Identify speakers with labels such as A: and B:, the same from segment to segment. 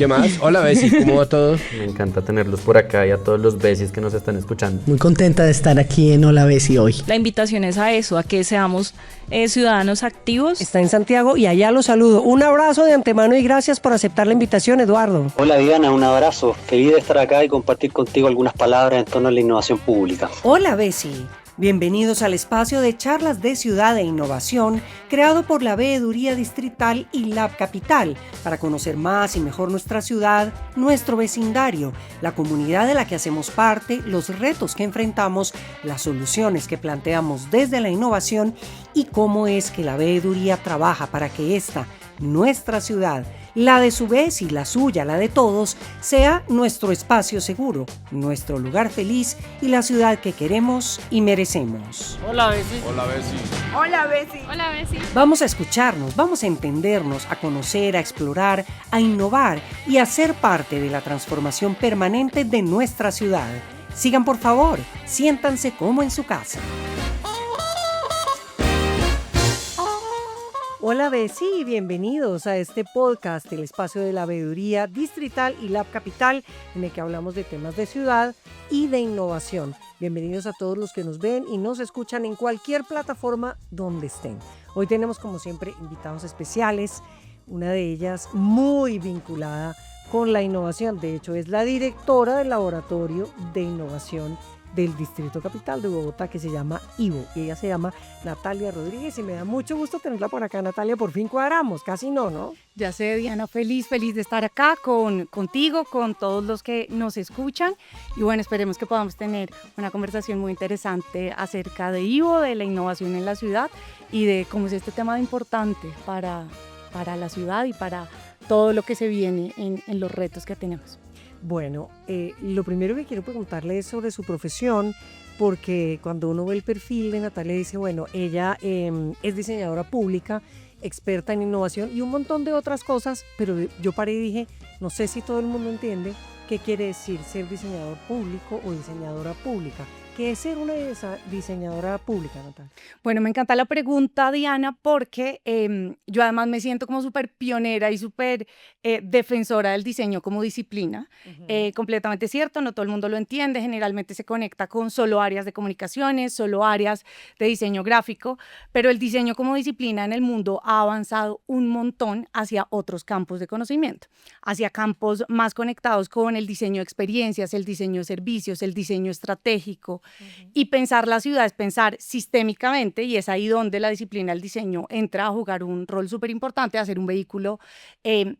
A: ¿Qué más? Hola, Bessie, ¿cómo va todo?
B: Me encanta tenerlos por acá y a todos los besis que nos están escuchando.
C: Muy contenta de estar aquí en Hola Bessie hoy.
D: La invitación es a eso, a que seamos ciudadanos activos.
E: Está en Santiago y allá lo saludo. Un abrazo de antemano y gracias por aceptar la invitación, Eduardo.
F: Hola Diana, un abrazo. Feliz de estar acá y compartir contigo algunas palabras en torno a la innovación pública.
E: Hola Bessie. Bienvenidos al espacio de charlas de ciudad e innovación creado por la Veeduría Distrital y Lab Capital para conocer más y mejor nuestra ciudad, nuestro vecindario, la comunidad de la que hacemos parte, los retos que enfrentamos, las soluciones que planteamos desde la innovación y cómo es que la Veeduría trabaja para que esta, nuestra ciudad, la de su vez y la suya, la de todos, sea nuestro espacio seguro, nuestro lugar feliz y la ciudad que queremos y merecemos.
G: Hola, Bessie.
H: Hola, Bessie.
I: Hola, Bessie.
J: Hola, Bessie.
E: Vamos a escucharnos, vamos a entendernos, a conocer, a explorar, a innovar y a ser parte de la transformación permanente de nuestra ciudad. Sigan por favor, siéntanse como en su casa. Hola Bessie, bienvenidos a este podcast, el espacio de la Veeduría Distrital y Lab Capital, en el que hablamos de temas de ciudad y de innovación. Bienvenidos a todos los que nos ven y nos escuchan en cualquier plataforma donde estén. Hoy tenemos como siempre invitados especiales, una de ellas muy vinculada con la innovación, de hecho es la directora del Laboratorio de Innovación del Distrito Capital de Bogotá, que se llama IVO, y ella se llama Natalia Rodríguez, y me da mucho gusto tenerla por acá. Natalia, por fin cuadramos, casi ¿no?
I: Ya sé, Diana, feliz de estar acá contigo, con todos los que nos escuchan, y bueno, esperemos que podamos tener una conversación muy interesante acerca de IVO, de la innovación en la ciudad, y de cómo es este tema importante para la ciudad y para todo lo que se viene en los retos que tenemos.
E: Bueno, lo primero que quiero preguntarle es sobre su profesión, porque cuando uno ve el perfil de Natalia dice, bueno, ella es diseñadora pública, experta en innovación y un montón de otras cosas, pero yo paré y dije, no sé si todo el mundo entiende qué quiere decir ser diseñador público o diseñadora pública. ¿Qué es ser una diseñadora pública, Natalia?
I: Bueno, me encanta la pregunta, Diana, porque yo además me siento como súper pionera y súper defensora del diseño como disciplina. Completamente cierto, no todo el mundo lo entiende, generalmente se conecta con solo áreas de comunicaciones, solo áreas de diseño gráfico, pero el diseño como disciplina en el mundo ha avanzado un montón hacia otros campos de conocimiento, hacia campos más conectados con el diseño de experiencias, el diseño de servicios, el diseño estratégico. Y pensar la ciudad es pensar sistémicamente, y es ahí donde la disciplina del diseño entra a jugar un rol súper importante, a ser un vehículo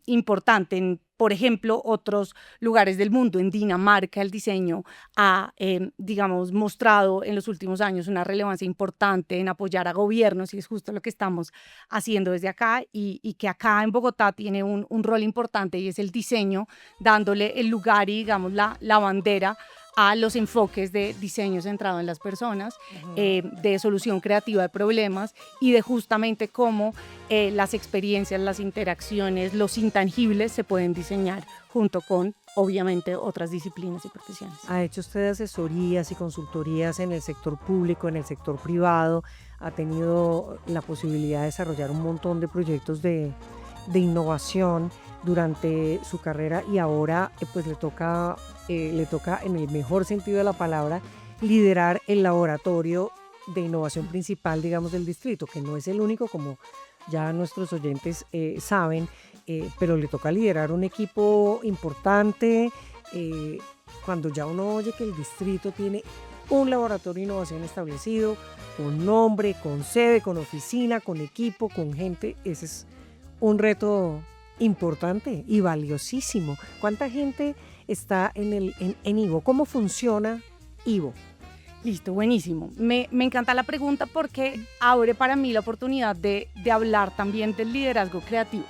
I: importante. En, por ejemplo, otros lugares del mundo, en Dinamarca, el diseño ha, digamos, mostrado en los últimos años una relevancia importante en apoyar a gobiernos, y es justo lo que estamos haciendo desde acá, y que acá en Bogotá tiene un rol importante, y es el diseño, dándole el lugar y, digamos, la bandera a los enfoques de diseño centrado en las personas, de solución creativa de problemas y de justamente cómo las experiencias, las interacciones, los intangibles se pueden diseñar junto con, obviamente, otras disciplinas y profesiones.
E: ¿Ha hecho usted asesorías y consultorías en el sector público, en el sector privado? ¿Ha tenido la posibilidad de desarrollar un montón de proyectos de innovación durante su carrera y ahora pues le toca en el mejor sentido de la palabra liderar el laboratorio de innovación principal, digamos, del distrito, que no es el único, como ya nuestros oyentes saben, pero le toca liderar un equipo importante cuando ya uno oye que el distrito tiene un laboratorio de innovación establecido, con nombre, con sede, con oficina, con equipo, con gente. Ese es un reto importante y valiosísimo. ¿Cuánta gente está en IVO? ¿Cómo funciona IVO?
I: Listo, buenísimo. Me encanta la pregunta porque abre para mí la oportunidad de hablar también del liderazgo creativo.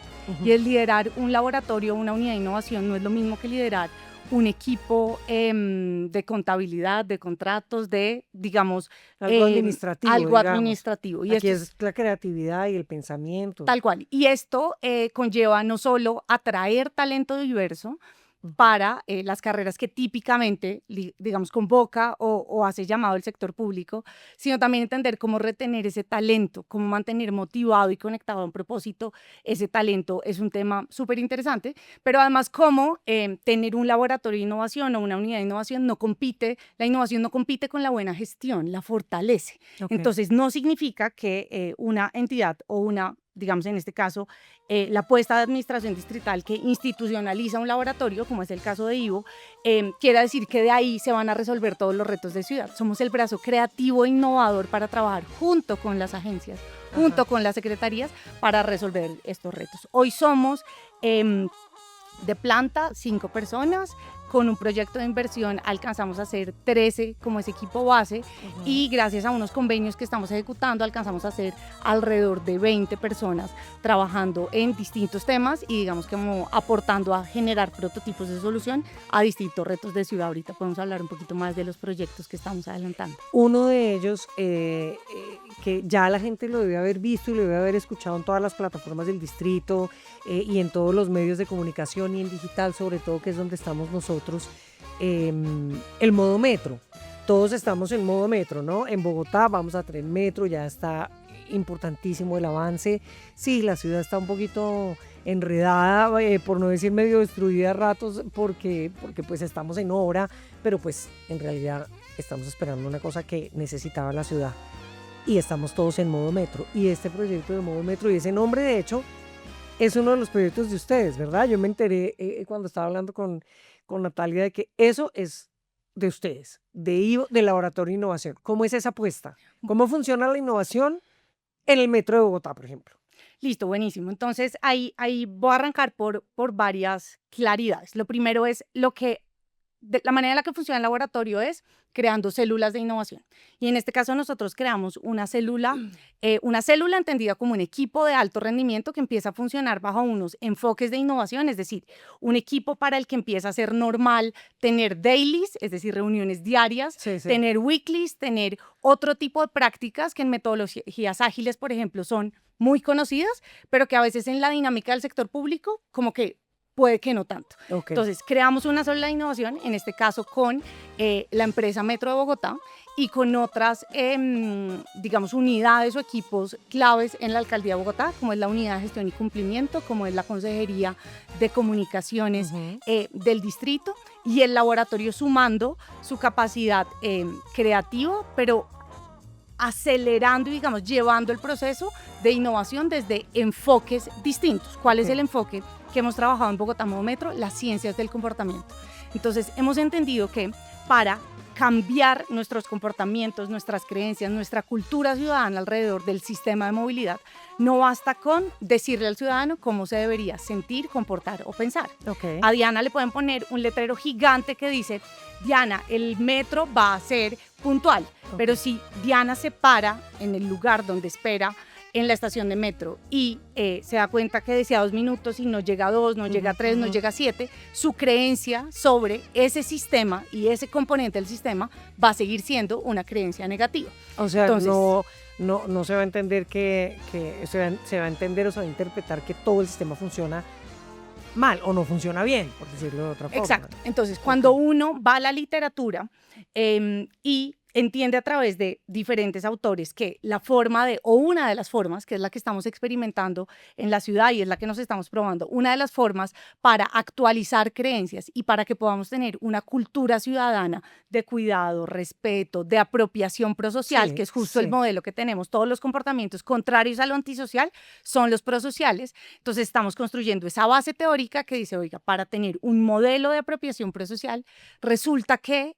I: Y el liderar un laboratorio, una unidad de innovación, no es lo mismo que liderar un equipo de contabilidad, de contratos, de, digamos,
E: algo administrativo.
I: Algo administrativo.
E: Y aquí es la creatividad y el pensamiento.
I: Tal cual. Y esto conlleva no solo atraer talento diverso, para las carreras que típicamente, digamos, convoca o hace llamado el sector público, sino también entender cómo retener ese talento, cómo mantener motivado y conectado a un propósito ese talento es un tema súper interesante, pero además cómo tener un laboratorio de innovación o una unidad de innovación la innovación no compite con la buena gestión, la fortalece.
E: Okay.
I: Entonces, no significa que una entidad o una, digamos en este caso, la apuesta de administración distrital que institucionaliza un laboratorio, como es el caso de Ivo, quiera decir que de ahí se van a resolver todos los retos de ciudad. Somos el brazo creativo e innovador para trabajar junto con las agencias, junto con las secretarías para resolver estos retos. Hoy somos de planta 5 personas. Con un proyecto de inversión alcanzamos a hacer 13 como ese equipo base y gracias a unos convenios que estamos ejecutando alcanzamos a hacer alrededor de 20 personas trabajando en distintos temas y digamos como aportando a generar prototipos de solución a distintos retos de ciudad. Ahorita podemos hablar un poquito más de los proyectos que estamos adelantando.
E: Uno de ellos que ya la gente lo debe haber visto y lo debe haber escuchado en todas las plataformas del distrito y en todos los medios de comunicación y en digital sobre todo, que es donde estamos nosotros, el modo metro. Todos estamos en modo metro, ¿no? En Bogotá vamos a tener metro, ya está importantísimo el avance. Sí, la ciudad está un poquito enredada, por no decir medio destruida a ratos, porque pues estamos en obra, pero pues en realidad estamos esperando una cosa que necesitaba la ciudad y estamos todos en modo metro. Y este proyecto de modo metro y ese nombre, de hecho, es uno de los proyectos de ustedes, ¿verdad? Yo me enteré cuando estaba hablando con Natalia de que eso es de ustedes, de Ivo, del Laboratorio de Innovación. ¿Cómo es esa apuesta? ¿Cómo funciona la innovación en el metro de Bogotá, por ejemplo?
I: Listo, buenísimo. Entonces, ahí voy a arrancar por varias claridades. Lo primero es la manera en la que funciona el laboratorio es creando células de innovación. Y en este caso nosotros creamos una célula entendida como un equipo de alto rendimiento que empieza a funcionar bajo unos enfoques de innovación, es decir, un equipo para el que empieza a ser normal tener dailies, es decir, reuniones diarias, tener weeklies, tener otro tipo de prácticas que en metodologías ágiles, por ejemplo, son muy conocidas, pero que a veces en la dinámica del sector público como que puede que no tanto.
E: Okay.
I: Entonces, creamos una sola innovación, en este caso con la empresa Metro de Bogotá y con otras, digamos, unidades o equipos claves en la Alcaldía de Bogotá, como es la Unidad de Gestión y Cumplimiento, como es la Consejería de Comunicaciones del distrito y el laboratorio sumando su capacidad creativa, pero acelerando y, digamos, llevando el proceso de innovación desde enfoques distintos. ¿Cuál es el enfoque que hemos trabajado en Bogotá Modo Metro? Las ciencias del comportamiento. Entonces, hemos entendido que para cambiar nuestros comportamientos, nuestras creencias, nuestra cultura ciudadana alrededor del sistema de movilidad, no basta con decirle al ciudadano cómo se debería sentir, comportar o pensar.
E: Okay.
I: A Diana le pueden poner un letrero gigante que dice: Diana, el metro va a ser puntual, pero si Diana se para en el lugar donde espera en la estación de metro y se da cuenta que decía 2 minutos y no llega a 2, no llega a 3, no llega a 7, su creencia sobre ese sistema y ese componente del sistema va a seguir siendo una creencia negativa.
E: O sea,
I: entonces,
E: no se va a entender se va a entender o se va a interpretar que todo el sistema funciona mal o no funciona bien, por decirlo de otra forma.
I: Exacto. Entonces, cuando uno va a la literatura y entiende a través de diferentes autores que la forma o una de las formas, que es la que estamos experimentando en la ciudad y es la que nos estamos probando, una de las formas para actualizar creencias y para que podamos tener una cultura ciudadana de cuidado, respeto, de apropiación prosocial, que es justo el modelo que tenemos. Todos los comportamientos contrarios a lo antisocial son los prosociales. Entonces estamos construyendo esa base teórica que dice, oiga, para tener un modelo de apropiación prosocial, resulta que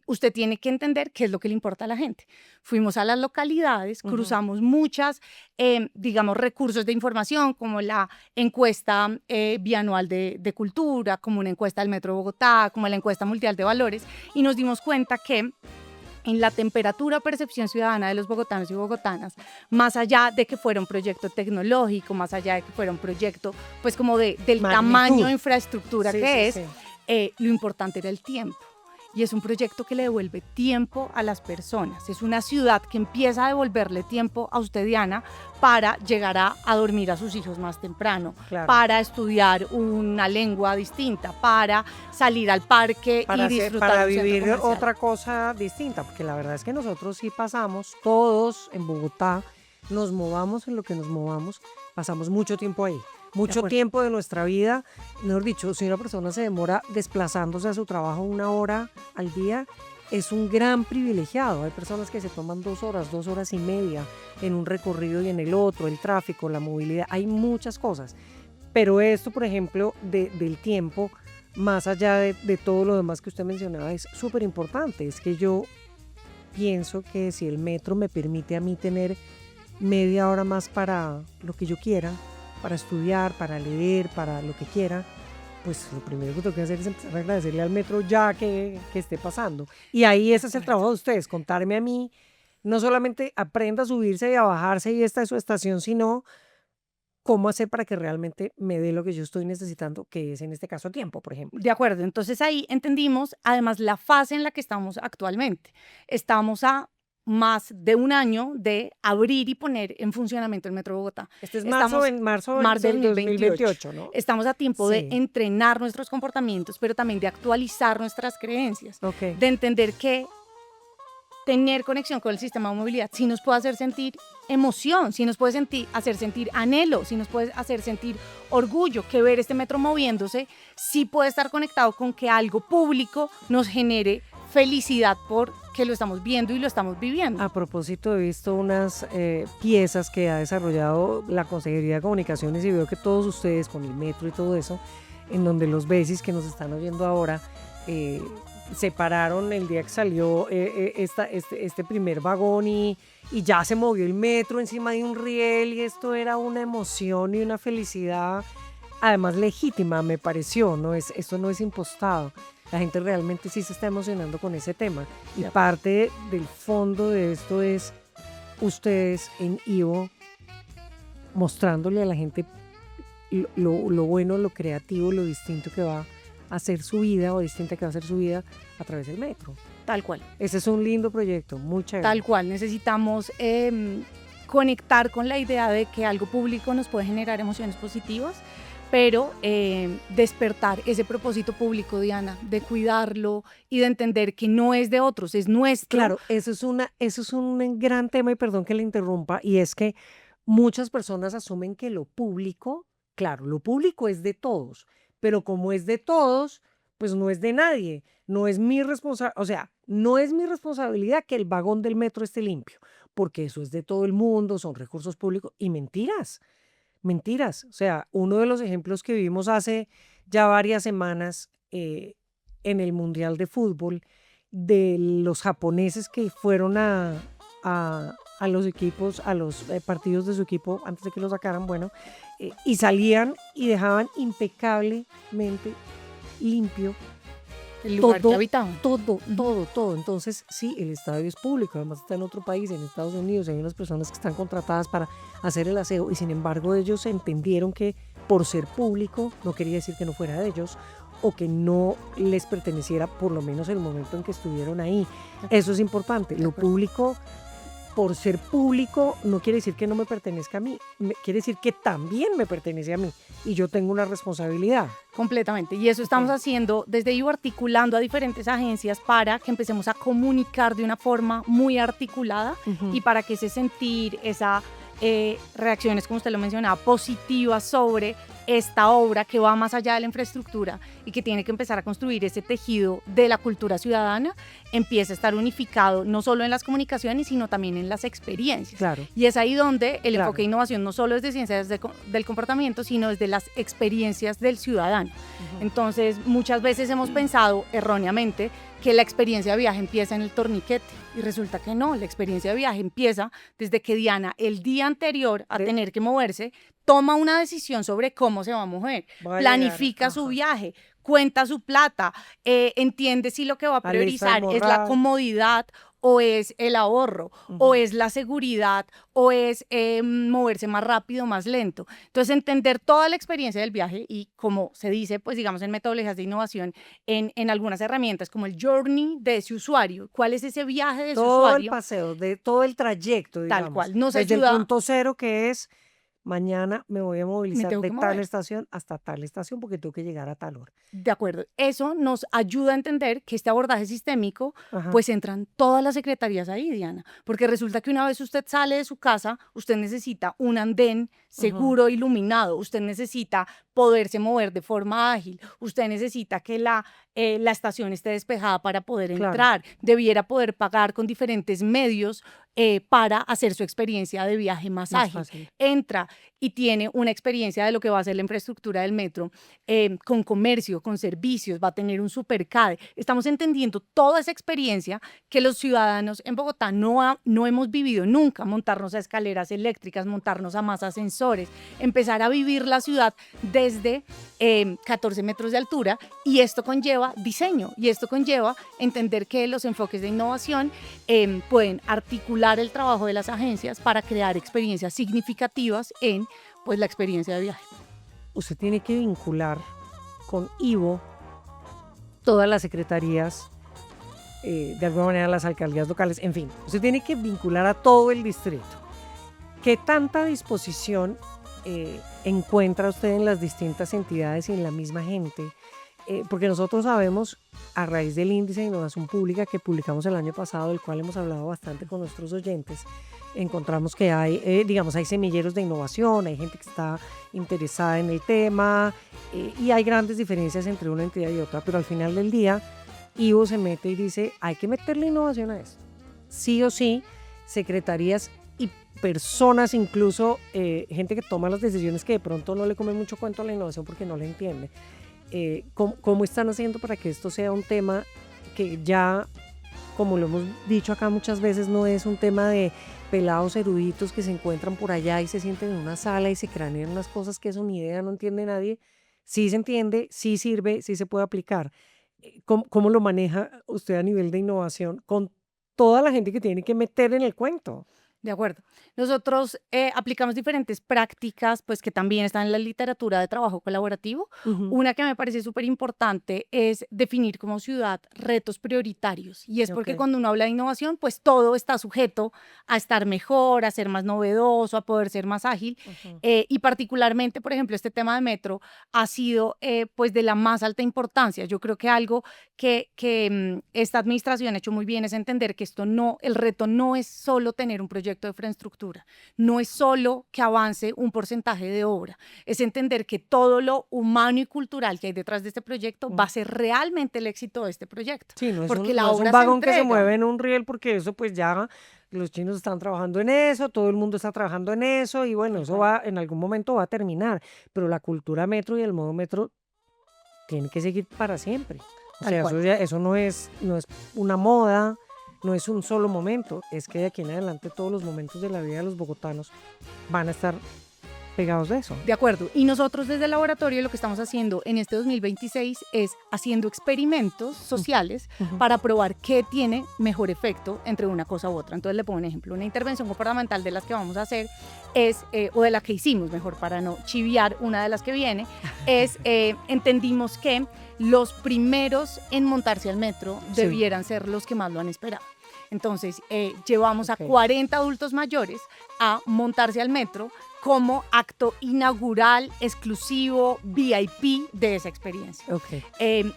I: usted tiene que entender qué es lo que le importa a la gente. Fuimos a las localidades, cruzamos muchas, digamos, recursos de información, como la encuesta bianual de cultura, como una encuesta del Metro de Bogotá, como la encuesta mundial de valores, y nos dimos cuenta que en la temperatura o percepción ciudadana de los bogotanos y bogotanas, más allá de que fuera un proyecto tecnológico, más allá de que fuera un proyecto, pues como del tamaño de infraestructura que es, lo importante era el tiempo. y es un proyecto que le devuelve tiempo a las personas. Es una ciudad que empieza a devolverle tiempo a usted, Diana, para llegar a dormir a sus hijos más temprano,
E: Claro.
I: para estudiar una lengua distinta, para salir al parque y disfrutar
E: para
I: de un centro
E: vivir
I: comercial.
E: otra cosa distinta, porque la verdad es que nosotros sí pasamos, todos en Bogotá, nos movamos en lo que nos movamos, pasamos mucho tiempo ahí. Mucho
I: acuerdo.
E: tiempo de nuestra vida, mejor dicho, si una persona se demora desplazándose a su trabajo 1 hora al día, es un gran privilegiado. Hay personas que se toman 2 horas, 2 horas y media en un recorrido y en el otro, el tráfico, la movilidad, hay muchas cosas. Pero esto, por ejemplo, del tiempo, más allá de todo lo demás que usted mencionaba, es súper importante. Es que yo pienso que si el metro me permite a mí tener media hora más para lo que yo quiera, para estudiar, para leer, para lo que quiera, pues lo primero que tengo que hacer es empezar a agradecerle al metro ya que esté pasando. Y ahí ese es el trabajo de ustedes, contarme a mí, no solamente aprenda a subirse y a bajarse y esta es su estación, sino cómo hacer para que realmente me dé lo que yo estoy necesitando, que es en este caso tiempo, por ejemplo.
I: De acuerdo, entonces ahí entendimos además la fase en la que estamos actualmente. Estamos a más de un año de abrir y poner en funcionamiento el Metro de Bogotá.
E: Este es
I: Estamos-
E: marzo
I: del
E: del 2028, ¿no?
I: Estamos a tiempo
E: Sí.
I: de entrenar nuestros comportamientos, pero también de actualizar nuestras creencias,
E: Ok.
I: de entender que tener conexión con el sistema de movilidad sí nos puede hacer sentir emoción, sí nos puede hacer sentir anhelo, sí nos puede hacer sentir orgullo, que ver este metro moviéndose sí puede estar conectado con que algo público nos genere felicidad porque lo estamos viendo y lo estamos viviendo.
E: A propósito, he visto unas piezas que ha desarrollado la Consejería de Comunicaciones y veo que todos ustedes con el metro y todo eso, en donde los besis que nos están oyendo ahora se pararon el día que salió este primer vagón y ya se movió el metro encima de un riel y esto era una emoción y una felicidad, además legítima me pareció, esto no es impostado. La gente realmente sí se está emocionando con ese tema. Y parte del fondo de esto es ustedes en Ivo mostrándole a la gente lo bueno, lo creativo, lo distinto que va a ser su vida o distinta que va a ser su vida a través del metro.
I: Tal cual.
E: Ese es un lindo proyecto, muy chévere.
I: Tal cual, necesitamos conectar con la idea de que algo público nos puede generar emociones positivas, pero despertar ese propósito público, Diana, de cuidarlo y de entender que no es de otros, es nuestro.
E: Claro, eso es un gran tema y perdón que le interrumpa, y es que muchas personas asumen que lo público, claro, lo público es de todos, pero como es de todos, pues no es de nadie, no es mi responsabilidad, o sea, no es mi responsabilidad que el vagón del metro esté limpio, porque eso es de todo el mundo, son recursos públicos y mentiras. O sea, uno de los ejemplos que vimos hace ya varias semanas en el Mundial de Fútbol, de los japoneses que fueron a los equipos, a los partidos de su equipo antes de que lo sacaran, y salían y dejaban impecablemente limpio
I: El lugar
E: todo,
I: que habitaban.
E: todo. Entonces, sí, el estadio es público, además está en otro país, en Estados Unidos, hay unas personas que están contratadas para hacer el aseo y sin embargo ellos entendieron que por ser público no quería decir que no fuera de ellos o que no les perteneciera por lo menos el momento en que estuvieron ahí. Eso es importante. Lo público, por ser público, no quiere decir que no me pertenezca a mí, quiere decir que también me pertenece a mí y yo tengo una responsabilidad.
I: Completamente. Y eso estamos haciendo desde IVO, articulando a diferentes agencias para que empecemos a comunicar de una forma muy articulada y para que ese sentir, esa reacciones, como usted lo mencionaba, positivas sobre esta obra que va más allá de la infraestructura y que tiene que empezar a construir ese tejido de la cultura ciudadana, empieza a estar unificado no solo en las comunicaciones, sino también en las experiencias.
E: Claro.
I: Y es ahí donde el
E: Claro.
I: enfoque de innovación no solo es de ciencias del comportamiento, sino desde las experiencias del ciudadano. Entonces, muchas veces hemos pensado erróneamente que la experiencia de viaje empieza en el torniquete y resulta que no, la experiencia de viaje empieza desde que Diana el día anterior a tener que moverse toma una decisión sobre cómo se va a mover,
E: Voy a
I: planifica
E: llegar,
I: su
E: ajá.
I: viaje, cuenta su plata, entiende si lo que va a
E: Alista el
I: priorizar es la
E: morral.
I: comodidad o es el ahorro, o es la seguridad, o es moverse más rápido, más lento. Entonces, entender toda la experiencia del viaje y como se dice, pues digamos en metodologías de innovación, en algunas herramientas como el journey de ese usuario, cuál es ese viaje de ese
E: Todo el
I: usuario,
E: paseo, de todo el trayecto, digamos.
I: tal cual, nos
E: Desde
I: ayuda.
E: el punto cero que es, mañana me voy a movilizar
I: tengo
E: de
I: que
E: tal
I: mover.
E: estación hasta tal estación porque tengo que llegar a tal hora.
I: De acuerdo, eso nos ayuda a entender que este abordaje sistémico,
E: Ajá.
I: pues entran todas las secretarías ahí, Diana, porque resulta que una vez usted sale de su casa, usted necesita un andén seguro, iluminado, usted necesita poderse mover de forma ágil, usted necesita que la estación esté despejada para poder
E: Claro.
I: entrar, debiera poder pagar con diferentes medios para hacer su experiencia de viaje más
E: Más
I: ágil.
E: fácil.
I: Entra y tiene una experiencia de lo que va a ser la infraestructura del metro, con comercio, con servicios, va a tener un supercade. Estamos entendiendo toda esa experiencia que los ciudadanos en Bogotá no hemos vivido nunca, montarnos a escaleras eléctricas, montarnos a más ascensores, empezar a vivir la ciudad desde 14 metros de altura, y esto conlleva diseño, y esto conlleva entender que los enfoques de innovación pueden articular el trabajo de las agencias para crear experiencias significativas en pues, la experiencia de viaje.
E: Usted tiene que vincular con Ivo todas las secretarías, de alguna manera las alcaldías locales, en fin, usted tiene que vincular a todo el distrito. ¿Qué tanta disposición encuentra usted en las distintas entidades y en la misma gente? Porque nosotros sabemos, a raíz del índice de innovación pública que publicamos el año pasado, del cual hemos hablado bastante con nuestros oyentes, encontramos que hay, hay semilleros de innovación, hay gente que está interesada en el tema, y hay grandes diferencias entre una entidad y otra, pero al final del día, Ivo se mete y dice, hay que meterle innovación a esto. Sí o sí, secretarías y personas, incluso gente que toma las decisiones que de pronto no le come mucho cuento a la innovación porque no la entiende. ¿Cómo están haciendo para que esto sea un tema que ya, como lo hemos dicho acá muchas veces, no es un tema de pelados eruditos que se encuentran por allá y se sienten en una sala y se cranean unas cosas que eso ni idea, no entiende nadie? Sí se entiende, sí sirve, sí se puede aplicar. ¿Cómo lo maneja usted a nivel de innovación con toda la gente que tiene que meter en el cuento?
I: De acuerdo. Nosotros aplicamos diferentes prácticas, pues que también están en la literatura de trabajo colaborativo. Una que me parece súper importante es definir como ciudad retos prioritarios. Y es porque cuando uno habla de innovación, pues todo está sujeto a estar mejor, a ser más novedoso, a poder ser más ágil. Y particularmente, por ejemplo, este tema de metro ha sido pues de la más alta importancia. Yo creo que algo que esta administración ha hecho muy bien es entender que el reto no es solo tener un proyecto de infraestructura, no es solo que avance un porcentaje de obra, es entender que todo lo humano y cultural que hay detrás de este proyecto va a ser realmente el éxito de este proyecto.
E: Sí, no es
I: porque
E: un,
I: la
E: no es
I: obra
E: un vagón
I: se
E: que se
I: entrega.
E: mueve en un riel, porque eso pues ya los chinos están trabajando en eso, todo el mundo está trabajando en eso y bueno, eso va, en algún momento va a terminar, pero la cultura metro y el modo metro tiene que seguir para siempre. O sea, eso no es una moda, no es un solo momento, es que de aquí en adelante todos los momentos de la vida de los bogotanos van a estar pegados de eso.
I: De acuerdo. Y nosotros desde el laboratorio lo que estamos haciendo en este 2026 es haciendo experimentos sociales para probar qué tiene mejor efecto entre una cosa u otra. Entonces le pongo un ejemplo. Una intervención comportamental de las que vamos a hacer es, o de la que hicimos, mejor para no chiviar una de las que viene, es entendimos que los primeros en montarse al metro debieran ser los que más lo han esperado. Entonces, llevamos a 40 adultos mayores a montarse al metro como acto inaugural, exclusivo, VIP de esa experiencia.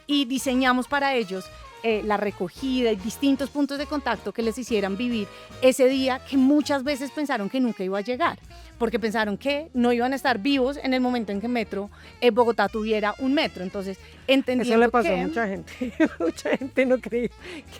I: Y diseñamos para ellos la recogida y distintos puntos de contacto que les hicieran vivir ese día que muchas veces pensaron que nunca iba a llegar, porque pensaron que no iban a estar vivos en el momento en que Bogotá tuviera un metro. Entonces, entendiendo
E: eso le pasó
I: que
E: a mucha gente. Mucha gente no creía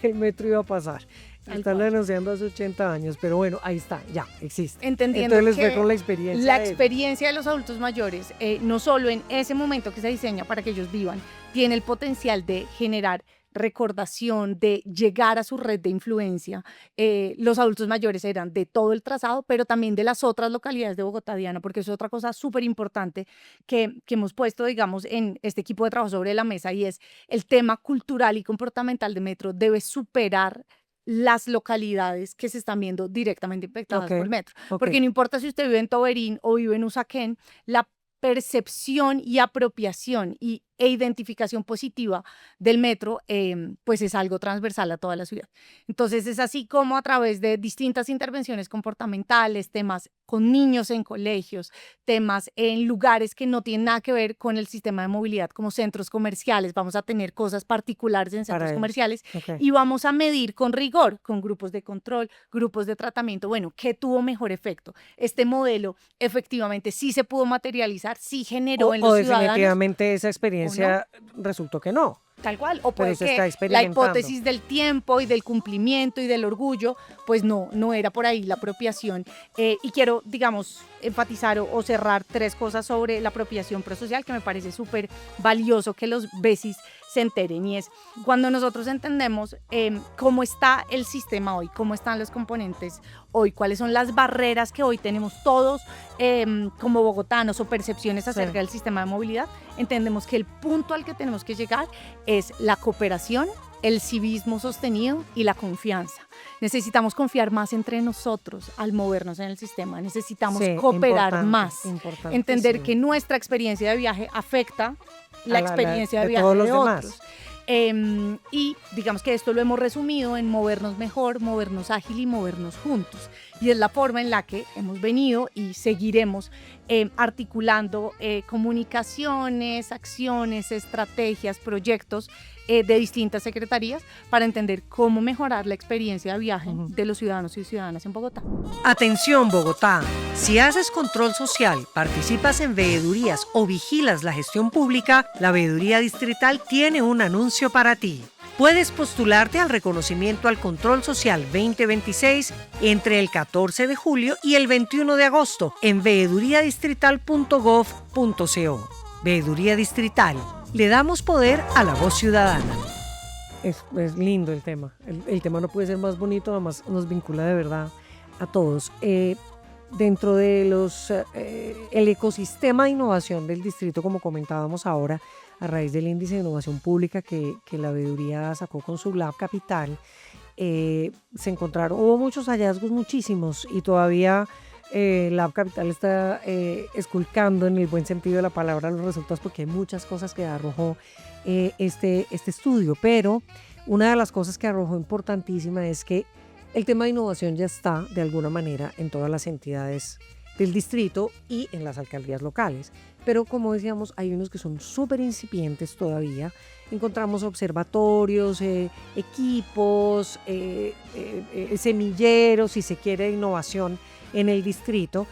E: que el metro iba a pasar. Están denunciando hace 80 años, pero bueno, ahí está, ya, existe.
I: Entendiendo
E: entonces les
I: que
E: fue con la experiencia.
I: La experiencia de los adultos mayores, no solo en ese momento que se diseña para que ellos vivan, tiene el potencial de generar recordación, de llegar a su red de influencia. Los adultos mayores eran de todo el trazado, pero también de las otras localidades de Bogotá, Diana, porque es otra cosa súper importante que hemos puesto, digamos, en este equipo de trabajo sobre la mesa, y es el tema cultural y comportamental de metro debe superar las localidades que se están viendo directamente impactadas
E: Ok,
I: por el metro.
E: ok.
I: Porque no importa si usted vive en Toberín o vive en Usaquén, la percepción y apropiación e identificación positiva del metro, pues es algo transversal a toda la ciudad. Entonces es así como a través de distintas intervenciones comportamentales, temas con niños en colegios, temas en lugares que no tienen nada que ver con el sistema de movilidad, como centros comerciales, vamos a tener cosas particulares en
E: Para
I: centros
E: ellos.
I: comerciales
E: Ok.
I: y vamos a medir con rigor, con grupos de control, grupos de tratamiento, bueno, ¿qué tuvo mejor efecto? Este modelo efectivamente sí se pudo materializar, sí generó en
E: O
I: los ciudadanos.
E: definitivamente esa experiencia resultó que no.
I: Tal cual, o
E: Pero
I: puede
E: se
I: que
E: está
I: la
E: experimentando.
I: hipótesis del tiempo y del cumplimiento y del orgullo, pues no era por ahí la apropiación. Y quiero, digamos, enfatizar o cerrar 3 cosas sobre la apropiación prosocial que me parece súper valioso que los besis se enteren, y es cuando nosotros entendemos cómo está el sistema hoy, cómo están los componentes hoy, cuáles son las barreras que hoy tenemos todos como bogotanos o percepciones acerca del sistema de movilidad, entendemos que el punto al que tenemos que llegar es la cooperación, el civismo sostenido y la confianza. Necesitamos confiar más entre nosotros al movernos en el sistema, necesitamos
E: Sí,
I: cooperar
E: importante,
I: más,
E: importantísimo.
I: entender que nuestra experiencia de viaje afecta la experiencia de
E: de
I: viaje
E: todos los
I: de
E: demás.
I: otros. Y digamos que esto lo hemos resumido en movernos mejor, movernos ágil y movernos juntos. Y es la forma en la que hemos venido y seguiremos articulando comunicaciones, acciones, estrategias, proyectos de distintas secretarías para entender cómo mejorar la experiencia de viaje de los ciudadanos y ciudadanas en Bogotá.
G: Atención Bogotá, si haces control social, participas en veedurías o vigilas la gestión pública, la Veeduría Distrital tiene un anuncio para ti. Puedes postularte al reconocimiento al Control Social 2026 entre el 14 de julio y el 21 de agosto en veeduriadistrital.gov.co. Veeduría Distrital, le damos poder a la voz ciudadana.
E: Es lindo el tema. El tema no puede ser más bonito, además nos vincula de verdad a todos. Dentro de el ecosistema de innovación del distrito, como comentábamos ahora, a raíz del índice de innovación pública que la veeduría sacó con su Lab Capital, hubo muchos hallazgos, muchísimos, y todavía Lab Capital está esculcando en el buen sentido de la palabra los resultados, porque hay muchas cosas que arrojó este estudio, pero una de las cosas que arrojó importantísima es que el tema de innovación ya está de alguna manera en todas las entidades del distrito y en las alcaldías locales. Pero como decíamos, hay unos que son súper incipientes todavía. Encontramos observatorios, equipos, semilleros, si se quiere, de innovación en el distrito,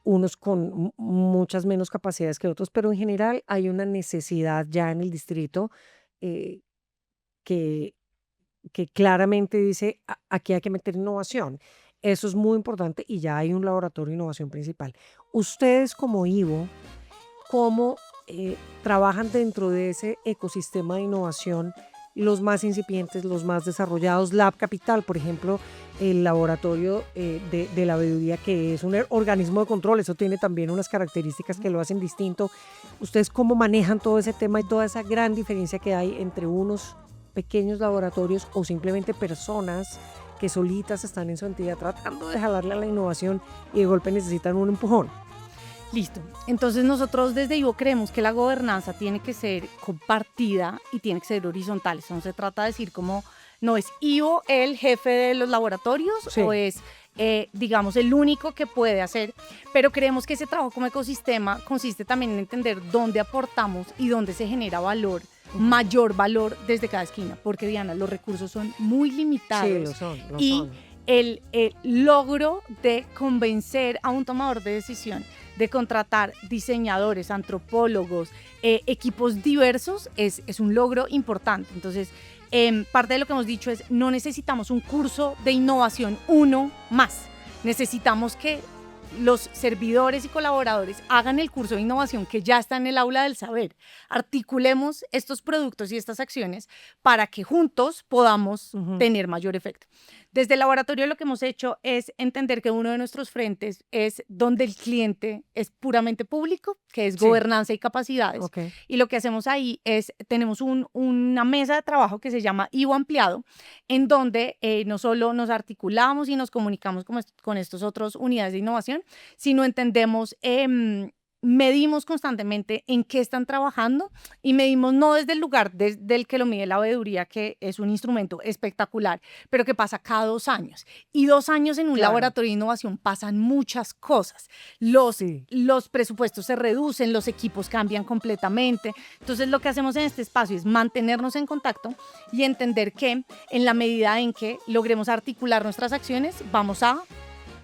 E: unos con muchas menos capacidades que otros, pero en general hay una necesidad ya en el distrito que claramente dice, aquí hay que meter innovación. Eso es muy importante y ya hay un laboratorio de innovación principal. Ustedes como IVO, ¿cómo trabajan dentro de ese ecosistema de innovación los más incipientes, los más desarrollados? Lab Capital, por ejemplo, el laboratorio de la veeduría, que es un organismo de control, eso tiene también unas características que lo hacen distinto. ¿Ustedes cómo manejan todo ese tema y toda esa gran diferencia que hay entre unos pequeños laboratorios o simplemente personas que solitas están en su entidad tratando de jalarle a la innovación y de golpe necesitan un empujón?
I: Listo. Entonces nosotros desde IVO creemos que la gobernanza tiene que ser compartida y tiene que ser horizontal. Eso no se trata de decir como, no es IVO el jefe de los laboratorios, sí, o es, digamos, el único que puede hacer, pero creemos que ese trabajo como ecosistema consiste también en entender dónde aportamos y dónde se genera valor, mayor valor desde cada esquina, porque Diana, los recursos son muy limitados.
E: Sí, lo son.
I: El logro de convencer a un tomador de decisión de contratar diseñadores, antropólogos, equipos diversos es un logro importante. Entonces, parte de lo que hemos dicho es, no necesitamos un curso de innovación uno más, necesitamos que los servidores y colaboradores hagan el curso de innovación que ya está en el aula del saber. Articulemos estos productos y estas acciones para que juntos podamos tener mayor efecto. Desde el laboratorio lo que hemos hecho es entender que uno de nuestros frentes es donde el cliente es puramente público, que es gobernanza y capacidades.
E: Okay.
I: Y lo que hacemos ahí es, tenemos una mesa de trabajo que se llama IVO Ampliado, en donde no solo nos articulamos y nos comunicamos con estos otros unidades de innovación, sino entendemos, medimos constantemente en qué están trabajando y medimos no desde el lugar desde el que lo mide la veeduría, que es un instrumento espectacular, pero que pasa cada 2 años. Y 2 años en un laboratorio de innovación pasan muchas cosas. Los presupuestos se reducen, los equipos cambian completamente. Entonces, lo que hacemos en este espacio es mantenernos en contacto y entender que en la medida en que logremos articular nuestras acciones, vamos a,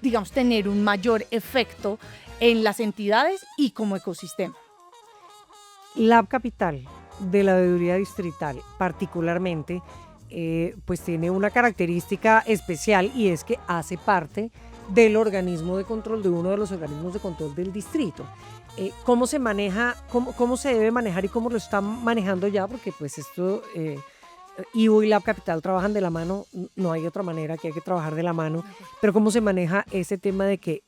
I: digamos, tener un mayor efecto en las entidades y como ecosistema.
E: Lab Capital de la veeduría distrital particularmente, pues tiene una característica especial y es que hace parte del organismo de control, de uno de los organismos de control del distrito. ¿Cómo se maneja, cómo se debe manejar y cómo lo están manejando ya? Porque pues esto, IVO y Lab Capital trabajan de la mano, no hay otra manera que hay que trabajar de la mano, pero ¿cómo se maneja ese tema de que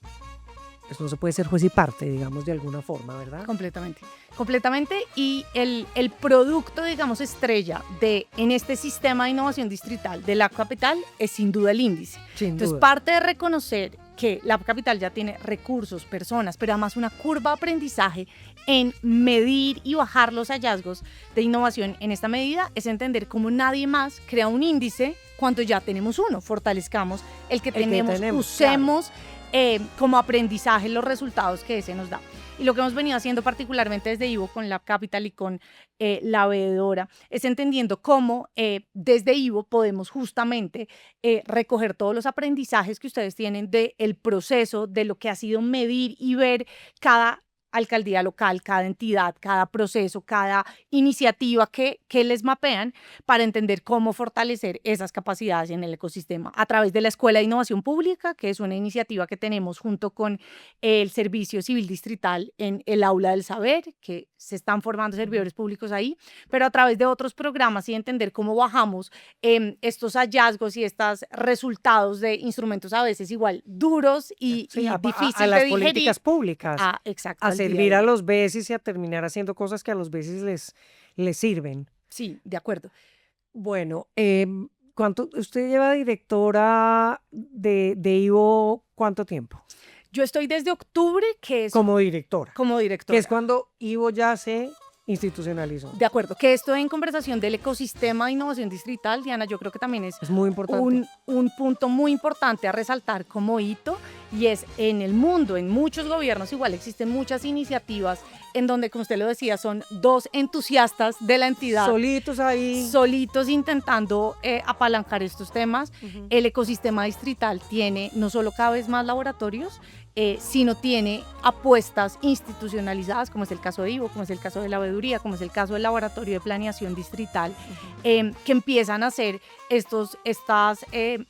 E: pues no se puede ser juez y parte, digamos, de alguna forma, ¿verdad?
I: Completamente, y el producto, digamos, estrella en este sistema de innovación distrital de Lab Capital es sin duda el índice. Entonces, parte de reconocer que Lab Capital ya tiene recursos, personas, pero además una curva de aprendizaje en medir y bajar los hallazgos de innovación en esta medida es entender cómo nadie más crea un índice cuando ya tenemos uno. Fortalezcamos el que tenemos, usemos como aprendizaje los resultados que ese nos da. Y lo que hemos venido haciendo particularmente desde IVO con Lab Capital y con la veedora es entendiendo cómo desde IVO podemos justamente recoger todos los aprendizajes que ustedes tienen del proceso, de lo que ha sido medir y ver cada alcaldía local, cada entidad, cada proceso, cada iniciativa que les mapean para entender cómo fortalecer esas capacidades en el ecosistema a través de la Escuela de Innovación Pública, que es una iniciativa que tenemos junto con el Servicio Civil Distrital en el Aula del Saber, que se están formando servidores públicos ahí, pero a través de otros programas y entender cómo bajamos estos hallazgos y estos resultados de instrumentos a veces igual duros y difíciles
E: a las
I: de digerir.
E: Políticas públicas.
I: Exacto.
E: A servir a los BESIS y a terminar haciendo cosas que a los BESIS les sirven.
I: Sí, de acuerdo.
E: Bueno, usted lleva directora de IVO cuánto tiempo?
I: Yo estoy desde octubre, que es...
E: Como directora.
I: Que
E: es cuando IVO ya se institucionalizó.
I: De acuerdo, que esto en conversación del ecosistema de innovación distrital, Diana, yo creo que también es
E: muy importante.
I: Un punto muy importante a resaltar como hito, y es en el mundo, en muchos gobiernos igual existen muchas iniciativas en donde, como usted lo decía, son 2 entusiastas de la entidad.
E: Solitos ahí.
I: Solitos intentando apalancar estos temas. El ecosistema distrital tiene no solo cada vez más laboratorios, sino tiene apuestas institucionalizadas, como es el caso de IVO, como es el caso de la veeduría, como es el caso del Laboratorio de Planeación Distrital, que empiezan a hacer estos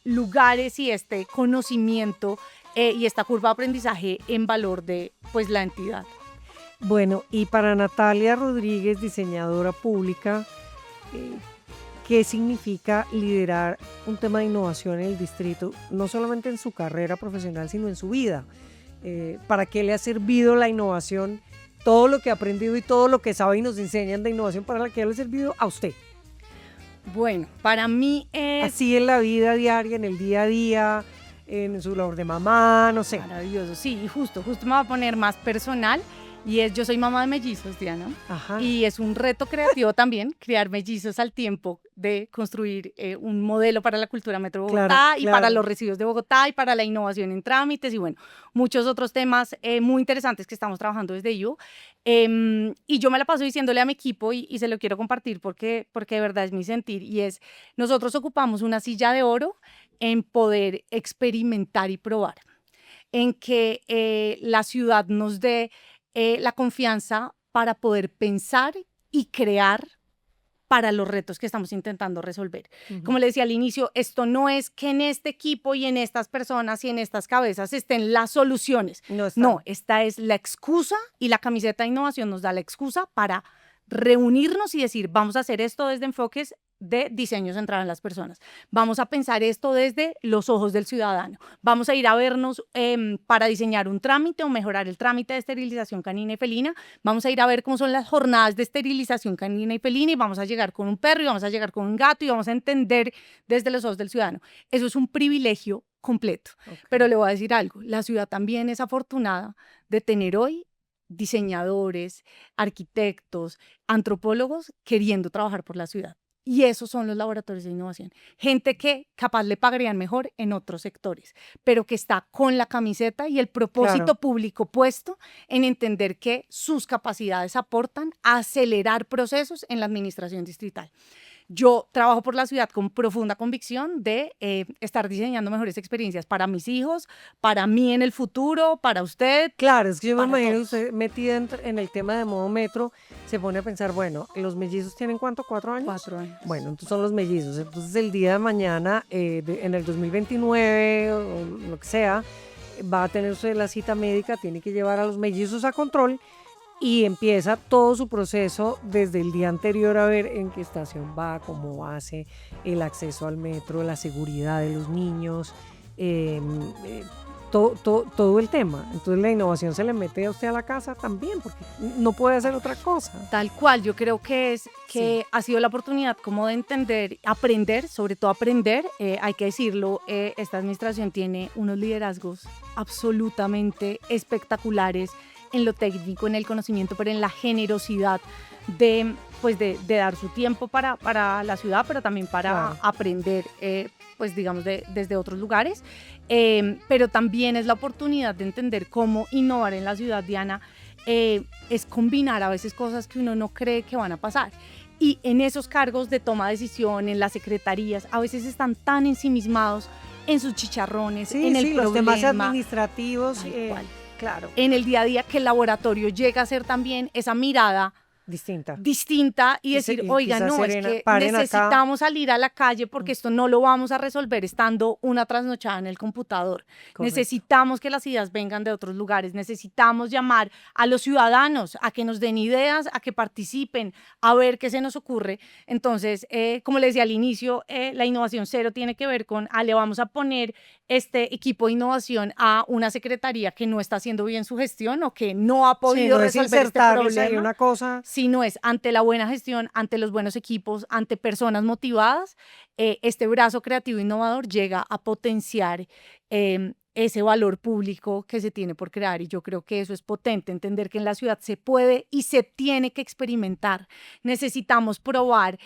I: lugares y este conocimiento y esta curva de aprendizaje en valor de pues, la entidad.
E: Bueno, y para Natalia Rodríguez, diseñadora pública, ¿qué significa liderar un tema de innovación en el distrito, no solamente en su carrera profesional, sino en su vida? ¿Para qué le ha servido la innovación? Todo lo que ha aprendido y todo lo que sabe y nos enseñan de innovación, ¿para qué le ha servido a usted?
I: Bueno, para mí es...
E: Así en la vida diaria, en el día a día, en su labor de mamá, no sé.
I: Maravilloso, sí, y justo me voy a poner más personal. Y yo soy mamá de mellizos, Diana.
E: Ajá.
I: Y es un reto creativo también, criar mellizos al tiempo de construir un modelo para la cultura Metro Bogotá para los residuos de Bogotá y para la innovación en trámites y bueno, muchos otros temas muy interesantes que estamos trabajando desde IVO. Y yo me la paso diciéndole a mi equipo y se lo quiero compartir porque de verdad es mi sentir y es, nosotros ocupamos una silla de oro en poder experimentar y probar, en que la ciudad nos dé la confianza para poder pensar y crear para los retos que estamos intentando resolver. Como le decía al inicio, esto no es que en este equipo y en estas personas y en estas cabezas estén las soluciones. No, esta es la excusa y la camiseta de innovación nos da la excusa para reunirnos y decir, vamos a hacer esto desde enfoques de diseño centrado en las personas. Vamos a pensar esto desde los ojos del ciudadano. Vamos a ir a vernos para diseñar un trámite o mejorar el trámite de esterilización canina y felina. Vamos a ir a ver cómo son las jornadas de esterilización canina y felina y vamos a llegar con un perro y vamos a llegar con un gato y vamos a entender desde los ojos del ciudadano. Eso es un privilegio completo. Okay. Pero le voy a decir algo, la ciudad también es afortunada de tener hoy diseñadores, arquitectos, antropólogos queriendo trabajar por la ciudad. Y esos son los laboratorios de innovación. Gente que capaz le pagarían mejor en otros sectores, pero que está con la camiseta y el propósito público puesto en entender que sus capacidades aportan a acelerar procesos en la administración distrital. Yo trabajo por la ciudad con profunda convicción de estar diseñando mejores experiencias para mis hijos, para mí en el futuro, para usted.
E: Claro, es que yo me imagino usted metida en el tema de modo metro, se pone a pensar, bueno, ¿los mellizos tienen cuánto? ¿4 años?
I: 4 años.
E: Bueno, entonces son los mellizos. Entonces el día de mañana, en el 2029 o lo que sea, va a tener usted la cita médica, tiene que llevar a los mellizos a control y empieza todo su proceso desde el día anterior a ver en qué estación va, cómo hace, el acceso al metro, la seguridad de los niños, todo el tema. Entonces la innovación se le mete a usted a la casa también, porque no puede hacer otra cosa.
I: Tal cual, yo creo que ha sido la oportunidad como de entender, aprender, sobre todo aprender, hay que decirlo, esta administración tiene unos liderazgos absolutamente espectaculares, en lo técnico, en el conocimiento, pero en la generosidad de dar su tiempo para la ciudad, pero también para aprender, pues digamos, desde otros lugares. Pero también es la oportunidad de entender cómo innovar en la ciudad, Diana, es combinar a veces cosas que uno no cree que van a pasar. Y en esos cargos de toma de decisión, en las secretarías, a veces están tan ensimismados en sus chicharrones, en el problema.
E: Los temas administrativos.
I: Claro. En el día a día, que el laboratorio llega a ser también esa mirada distinta y decir, oiga, no, es que necesitamos salir a la calle porque esto no lo vamos a resolver estando una trasnochada en el computador. Correcto. Necesitamos que las ideas vengan de otros lugares, necesitamos llamar a los ciudadanos a que nos den ideas, a que participen, a ver qué se nos ocurre. Entonces, como les decía al inicio, la innovación cero tiene que ver con, le vamos a poner este equipo de innovación a una secretaría que no está haciendo bien su gestión o que no ha podido resolver este problema.
E: Una cosa...
I: Si no es ante la buena gestión, ante los buenos equipos, ante personas motivadas, este brazo creativo innovador llega a potenciar ese valor público que se tiene por crear, y yo creo que eso es potente, entender que en la ciudad se puede y se tiene que experimentar. Necesitamos probar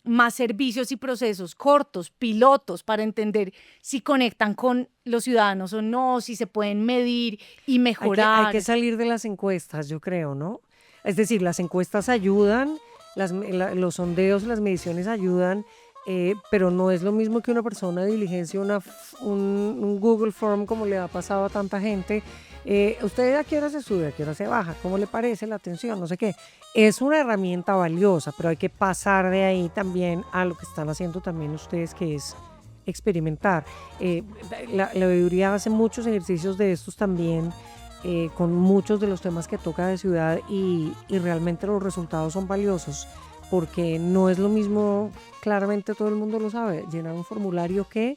I: más servicios y procesos cortos, pilotos, para entender si conectan con los ciudadanos o no, si se pueden medir y mejorar.
E: Hay que salir de las encuestas, yo creo, ¿no? Es decir, las encuestas ayudan, los sondeos, las mediciones ayudan, pero no es lo mismo que una persona diligencia un Google Form, como le ha pasado a tanta gente. ¿Usted a qué hora se sube, a qué hora se baja? ¿Cómo le parece la atención? No sé qué. Es una herramienta valiosa, pero hay que pasar de ahí también a lo que están haciendo también ustedes, que es experimentar. La veeduría hace muchos ejercicios de estos también, con muchos de los temas que toca de ciudad, y realmente los resultados son valiosos, porque no es lo mismo, claramente todo el mundo lo sabe, llenar un formulario que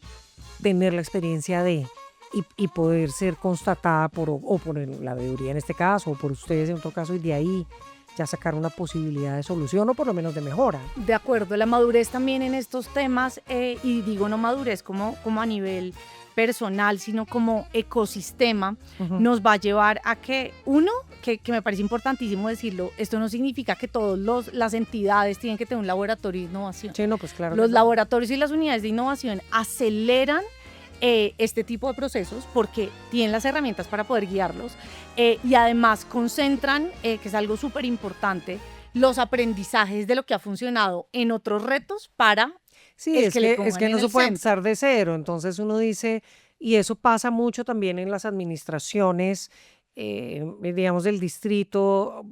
E: tener la experiencia y poder ser constatada por la veeduría en este caso, o por ustedes en otro caso, y de ahí ya sacar una posibilidad de solución o por lo menos de mejora.
I: De acuerdo, la madurez también en estos temas, y digo no madurez como a nivel personal, sino como ecosistema, nos va a llevar a que, que me parece importantísimo decirlo, esto no significa que todas las entidades tienen que tener un laboratorio de innovación.
E: Sí, no, pues claro.
I: Los laboratorios y las unidades de innovación aceleran este tipo de procesos porque tienen las herramientas para poder guiarlos, y además concentran, que es algo súper importante, los aprendizajes de lo que ha funcionado en otros retos para...
E: Sí, es que no se puede empezar de cero. Entonces uno dice, y eso pasa mucho también en las administraciones, digamos, del distrito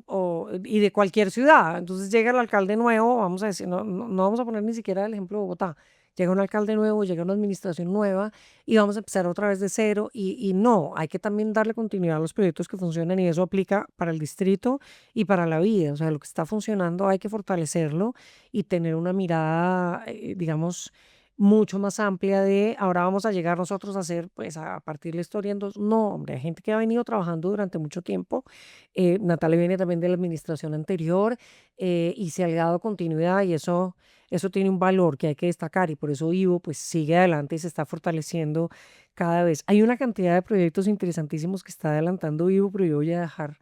E: y de cualquier ciudad. Entonces llega el alcalde nuevo, vamos a decir, no vamos a poner ni siquiera el ejemplo de Bogotá, llega un alcalde nuevo, llega una administración nueva y vamos a empezar otra vez de cero y no, hay que también darle continuidad a los proyectos que funcionan y eso aplica para el distrito y para la vida, o sea, lo que está funcionando hay que fortalecerlo y tener una mirada, digamos, mucho más amplia de ahora vamos a llegar nosotros a hacer, pues a partir de la historia en dos. No, hombre, hay gente que ha venido trabajando durante mucho tiempo. Natalia viene también de la administración anterior y se ha dado continuidad y eso tiene un valor que hay que destacar y por eso Ivo pues sigue adelante y se está fortaleciendo cada vez. Hay una cantidad de proyectos interesantísimos que está adelantando Ivo, pero yo voy a dejar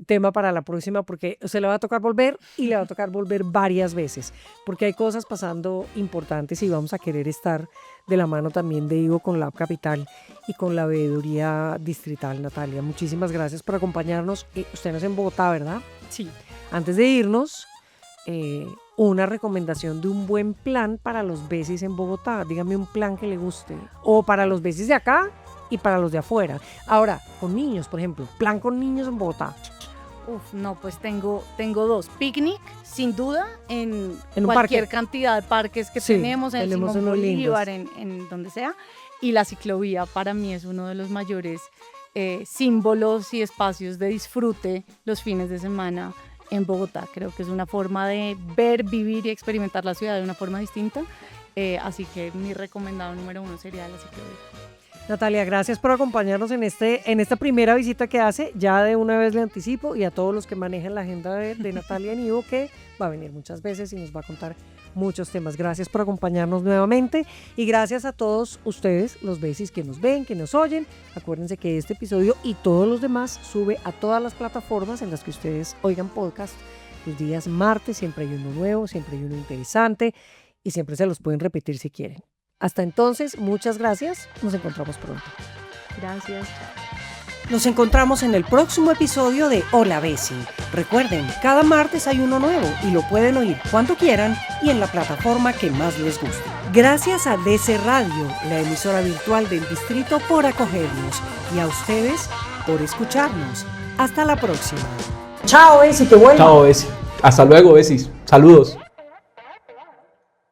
E: tema para la próxima porque se le va a tocar volver y le va a tocar volver varias veces porque hay cosas pasando importantes y vamos a querer estar de la mano también de Ivo con Lab Capital y con la veeduría distrital. Natalia, muchísimas gracias por acompañarnos. Usted no es en Bogotá, ¿verdad?
I: Sí.
E: Antes de irnos, una recomendación de un buen plan para los besis en Bogotá. Dígame un plan que le guste o para los besis de acá y para los de afuera. Ahora, con niños, por ejemplo, plan con niños en Bogotá.
I: No, pues tengo dos. Picnic, sin duda, en
E: un
I: cualquier
E: parque.
I: cantidad de parques que
E: Sí,
I: tenemos, en
E: tenemos
I: Simón
E: unos
I: Bolívar, en donde sea. Y la ciclovía para mí es uno de los mayores símbolos y espacios de disfrute los fines de semana en Bogotá. Creo que es una forma de ver, vivir y experimentar la ciudad de una forma distinta. Así que mi recomendado número 1 sería la ciclovía.
E: Natalia, gracias por acompañarnos en esta primera visita que hace. Ya de una vez le anticipo y a todos los que manejan la agenda de Natalia en Ivo, que va a venir muchas veces y nos va a contar muchos temas. Gracias por acompañarnos nuevamente y gracias a todos ustedes, los besis que nos ven, que nos oyen. Acuérdense que este episodio y todos los demás sube a todas las plataformas en las que ustedes oigan podcast. Los días martes siempre hay uno nuevo, siempre hay uno interesante y siempre se los pueden repetir si quieren. Hasta entonces, muchas gracias. Nos encontramos pronto.
I: Gracias.
G: Nos encontramos en el próximo episodio de Hola Besi. Recuerden, cada martes hay uno nuevo y lo pueden oír cuando quieran y en la plataforma que más les guste. Gracias a DC Radio, la emisora virtual del distrito, por acogernos y a ustedes por escucharnos. Hasta la próxima.
C: Chao, Besi, que vuelva.
A: Chao, Besi. Hasta luego, Besis. Saludos.